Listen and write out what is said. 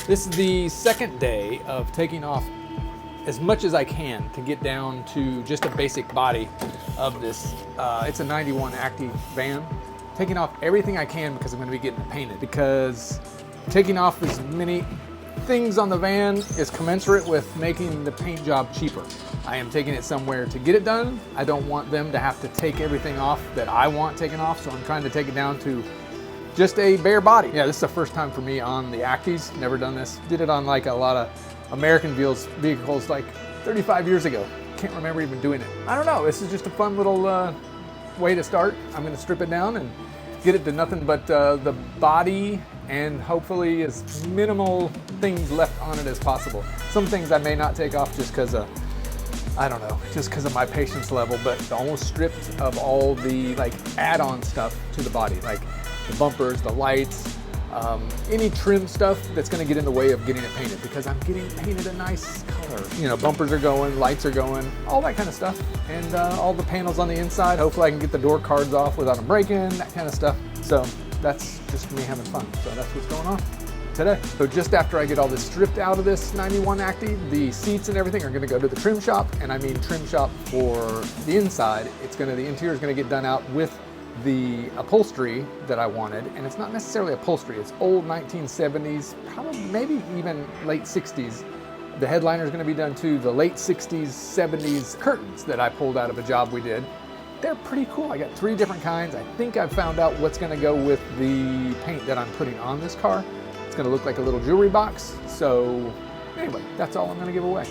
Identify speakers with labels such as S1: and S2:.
S1: This is the second day of taking off as much as I can to get down to just a basic body of this. It's a 91 Acty van. Taking off everything I can because I'm going to be getting it painted, because taking off as many things on the van is commensurate with making the paint job cheaper. I am taking it somewhere to get it done. I don't want them to have to take everything off that I want taken off, so I'm trying to take it down to just a bare body. Yeah, this is the first time for me on the Actys. Never done this. Did it on like a lot of American vehicles like 35 years ago. Can't remember even doing it. I don't know, this is just a fun little way to start. I'm gonna strip it down and get it to nothing but the body, and hopefully as minimal things left on it as possible. Some things I may not take off just because of, I don't know, just because of my patience level, but almost stripped of all the like add-on stuff to the body, like the bumpers, the lights, any trim stuff that's gonna get in the way of getting it painted, because I'm getting painted a nice color. You know, bumpers are going, lights are going, all that kind of stuff. And all the panels on the inside, hopefully I can get the door cards off without them breaking, that kind of stuff. So that's just me having fun. So that's what's going on today. So just after I get all this stripped out of this 91 Acty, the seats and everything are gonna go to the trim shop, and I mean trim shop for the inside. The interior is gonna get done out with the upholstery that I wanted, and it's not necessarily upholstery, it's old 1970s, probably maybe even late 60s. The headliner is going to be done too. The late 60s, 70s curtains that I pulled out of a job we did, they're pretty cool. I got 3 different kinds. I think I've found out what's going to go with the paint that I'm putting on this car. It's going to look like a little jewelry box. So anyway, that's all I'm going to give away.